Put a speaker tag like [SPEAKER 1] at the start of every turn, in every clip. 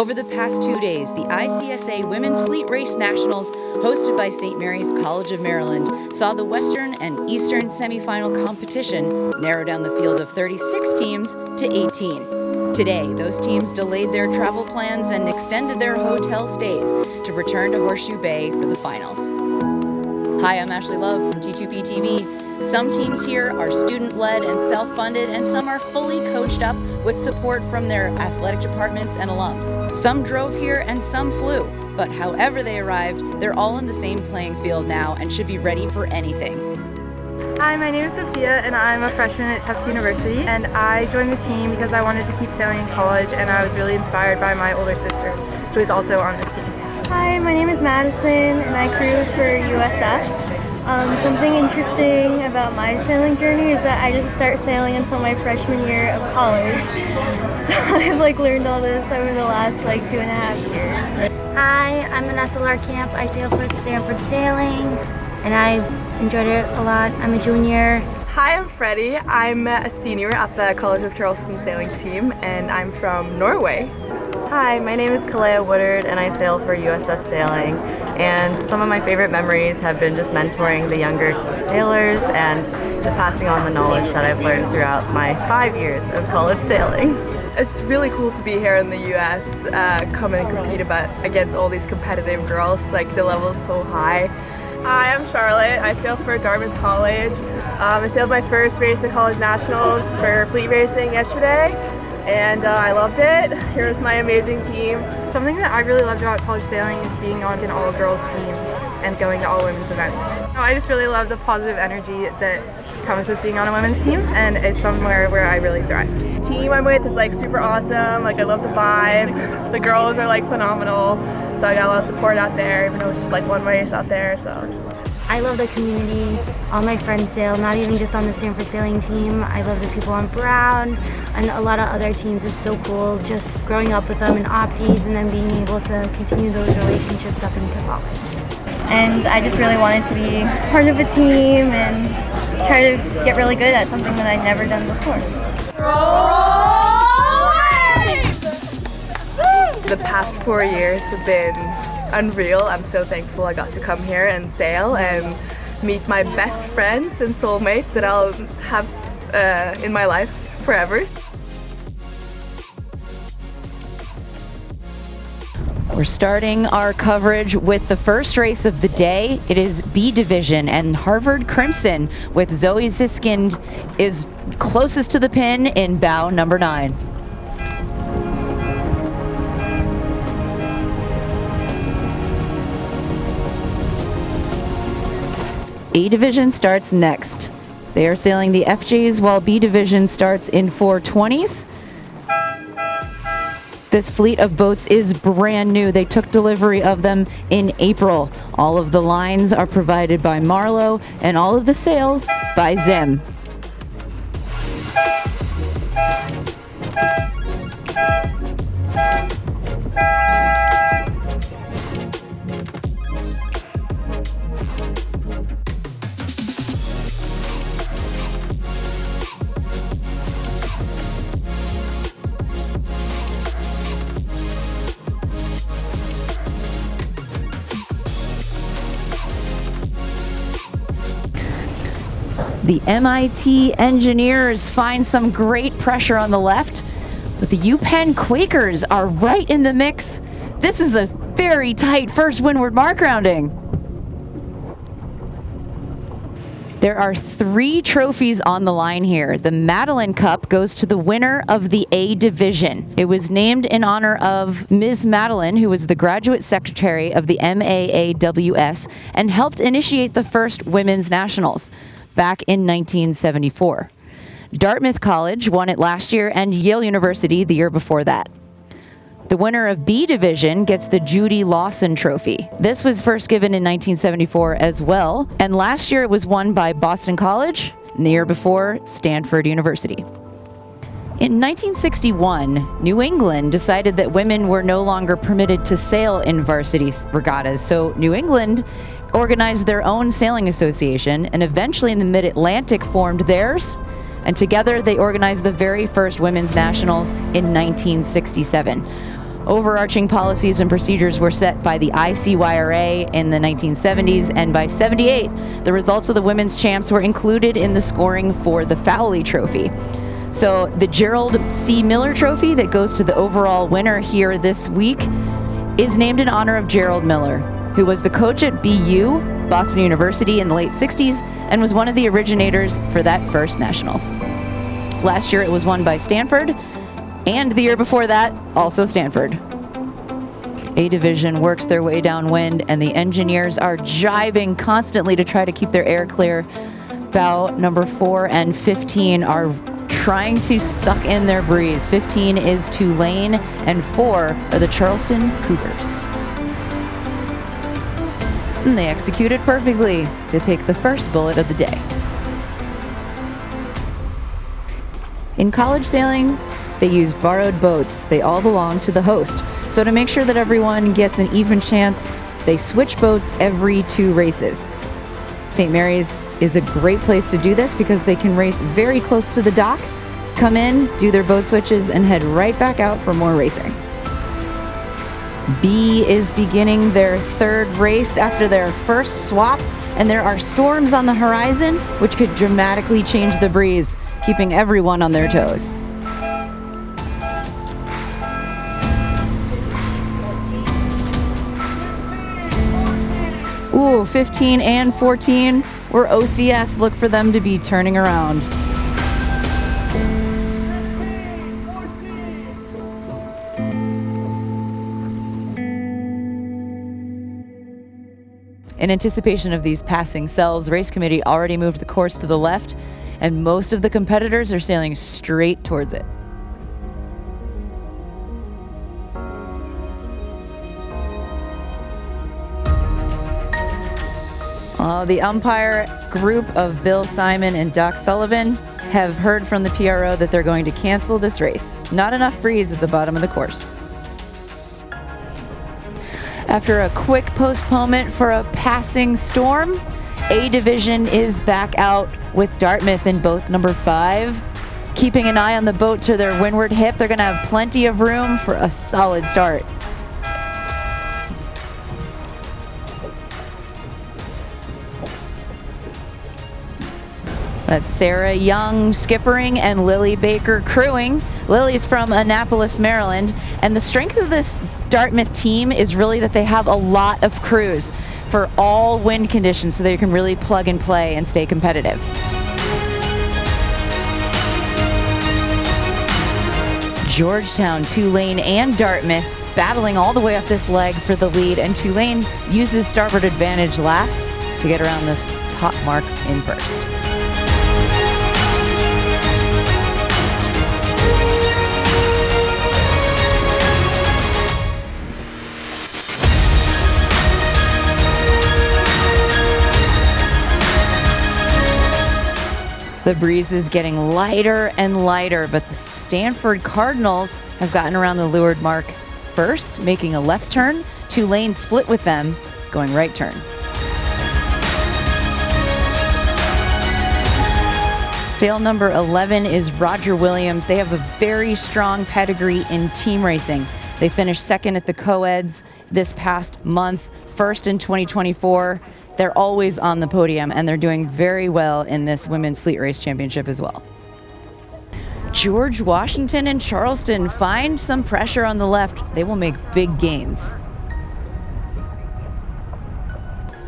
[SPEAKER 1] Over the past 2 days, the ICSA Women's Fleet Race Nationals, hosted by St. Mary's College of Maryland, saw the Western and Eastern semifinal competition narrow down the field of 36 teams to 18. Today, those teams delayed their travel plans and extended their hotel stays to return to Horseshoe Bay for the finals. Hi, I'm Ashley Love from T2P TV. Some teams here are student-led and self-funded, and some are fully coached up with support from their athletic departments and alums. Some drove here and some flew, but however they arrived, they're all in the same playing field now and should be ready for anything.
[SPEAKER 2] Hi, my name is Sophia and I'm a freshman at Tufts University, and I joined the team because I wanted to keep sailing in college, and I was really inspired by my older sister who is also on this team.
[SPEAKER 3] Hi, my name is Madison and I crew for USF. Something interesting about my sailing journey is that I didn't start sailing until my freshman year of college. So I've learned all this over the last 2.5 years.
[SPEAKER 4] Hi, I'm Vanessa Larkamp. I sail for Stanford Sailing and I enjoyed it a lot. I'm a junior.
[SPEAKER 5] Hi, I'm Freddie. I'm a senior at the College of Charleston sailing team and I'm from Norway.
[SPEAKER 6] Hi, my name is Kalea Woodard and I sail for USF Sailing, and some of my favorite memories have been just mentoring the younger sailors and just passing on the knowledge that I've learned throughout my 5 years of college sailing.
[SPEAKER 5] It's really cool to be here in the US, come and compete against all these competitive girls. The level is so high.
[SPEAKER 7] Hi, I'm Charlotte. I sail for Dartmouth College. I sailed my first race at College Nationals for fleet racing yesterday, and I loved it. Here with my amazing team.
[SPEAKER 2] Something that I really loved about college sailing is being on an all-girls team and going to all women's events. I just really love the positive energy that comes with being on a women's team, and it's somewhere where I really thrive.
[SPEAKER 7] The team I'm with is super awesome. I love the vibe. The girls are phenomenal. So I got a lot of support out there, even though it's just one race out there. So
[SPEAKER 4] I love the community. All my friends sail, not even just on the Stanford Sailing team. I love the people on Brown and a lot of other teams. It's so cool just growing up with them in Opties and then being able to continue those relationships up into college.
[SPEAKER 3] And I just really wanted to be part of a team and try to get really good at something that I'd never done before.
[SPEAKER 5] The past 4 years have been unreal. I'm so thankful I got to come here and sail and meet my best friends and soulmates that I'll have in my life forever.
[SPEAKER 1] We're starting our coverage with the first race of the day. It is B Division, and Harvard Crimson with Zoe Ziskind is closest to the pin in bow number 9. A Division starts next. They are sailing the FJs while B Division starts in 420s. This fleet of boats is brand new. They took delivery of them in April. All of the lines are provided by Marlowe and all of the sails by Zim. The MIT engineers find some great pressure on the left, but the UPenn Quakers are right in the mix. This is a very tight first windward mark rounding. There are 3 trophies on the line here. The Madeline Cup goes to the winner of the A Division. It was named in honor of Ms. Madeline, who was the graduate secretary of the MAAWS and helped initiate the first women's nationals back in 1974. Dartmouth College won it last year, and Yale University the year before that. The winner of B Division gets the Judy Lawson Trophy. This was first given in 1974 as well, and last year it was won by Boston College, and the year before, Stanford University. In 1961, New England decided that women were no longer permitted to sail in varsity regattas, so New England organized their own sailing association, and eventually in the Mid-Atlantic formed theirs, and together they organized the very first women's nationals in 1967. Overarching policies and procedures were set by the ICYRA in the 1970s, and by 78, the results of the women's champs were included in the scoring for the Fowley Trophy. So the Gerald C. Miller Trophy that goes to the overall winner here this week is named in honor of Gerald Miller, who was the coach at BU, Boston University, in the late 60s, and was one of the originators for that first nationals. Last year it was won by Stanford, and the year before that, also Stanford. A division works their way downwind, and the engineers are jibing constantly to try to keep their air clear. Bow number 4 and 15 are trying to suck in their breeze. 15 is Tulane, and 4 are the Charleston Cougars. And they executed perfectly to take the first bullet of the day. In college sailing, they use borrowed boats. They all belong to the host. So to make sure that everyone gets an even chance, they switch boats every 2 races. St. Mary's is a great place to do this because they can race very close to the dock, come in, do their boat switches, and head right back out for more racing. B is beginning their 3rd race after their first swap, and there are storms on the horizon which could dramatically change the breeze, keeping everyone on their toes. Ooh, 15 and 14 were OCS. Look for them to be turning around. In anticipation of these passing cells, race committee already moved the course to the left, and most of the competitors are sailing straight towards it. The umpire group of Bill Simon and Doc Sullivan have heard from the PRO that they're going to cancel this race. Not enough breeze at the bottom of the course. After a quick postponement for a passing storm, A Division is back out with Dartmouth in boat number 5. Keeping an eye on the boat to their windward hip, they're going to have plenty of room for a solid start. That's Sarah Young skippering and Lily Baker crewing. Lily's from Annapolis, Maryland, and the strength of this Dartmouth team is really that they have a lot of crews for all wind conditions, so they can really plug and play and stay competitive. Georgetown, Tulane, and Dartmouth battling all the way up this leg for the lead, and Tulane uses starboard advantage last to get around this top mark in first. The breeze is getting lighter and lighter, but the Stanford Cardinals have gotten around the leeward mark first, making a left turn. Tulane split with them, going right turn. Sail number 11 is Roger Williams. They have a very strong pedigree in team racing. They finished 2nd at the co-eds this past month, 1st in 2024. They're always on the podium, and they're doing very well in this Women's Fleet Race Championship as well. George Washington and Charleston find some pressure on the left. They will make big gains.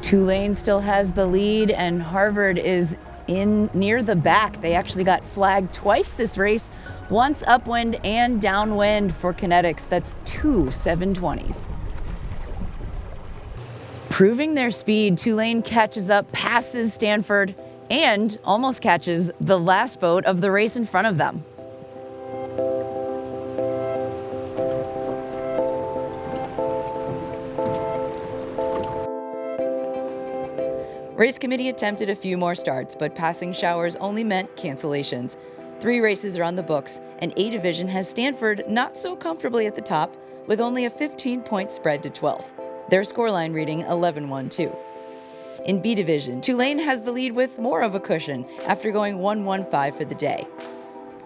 [SPEAKER 1] Tulane still has the lead, and Harvard is in near the back. They actually got flagged twice this race, once upwind and downwind for kinetics. That's 2 720s. Proving their speed, Tulane catches up, passes Stanford, and almost catches the last boat of the race in front of them. Race committee attempted a few more starts, but passing showers only meant cancellations. 3 races are on the books, and A Division has Stanford not so comfortably at the top, with only a 15-point spread to 12th. Their scoreline reading 11-1-2. In B Division, Tulane has the lead with more of a cushion after going 1-1-5 for the day.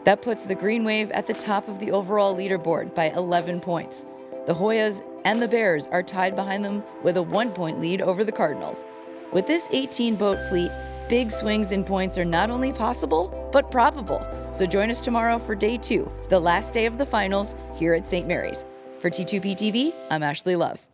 [SPEAKER 1] That puts the Green Wave at the top of the overall leaderboard by 11 points.
[SPEAKER 8] The Hoyas and the Bears are tied behind them with a 1-point lead over the Cardinals. With this 18-boat fleet, big swings in points are not only possible, but probable. So join us tomorrow for day 2, the last day of the finals here at St. Mary's. For T2P TV, I'm Ashley Love.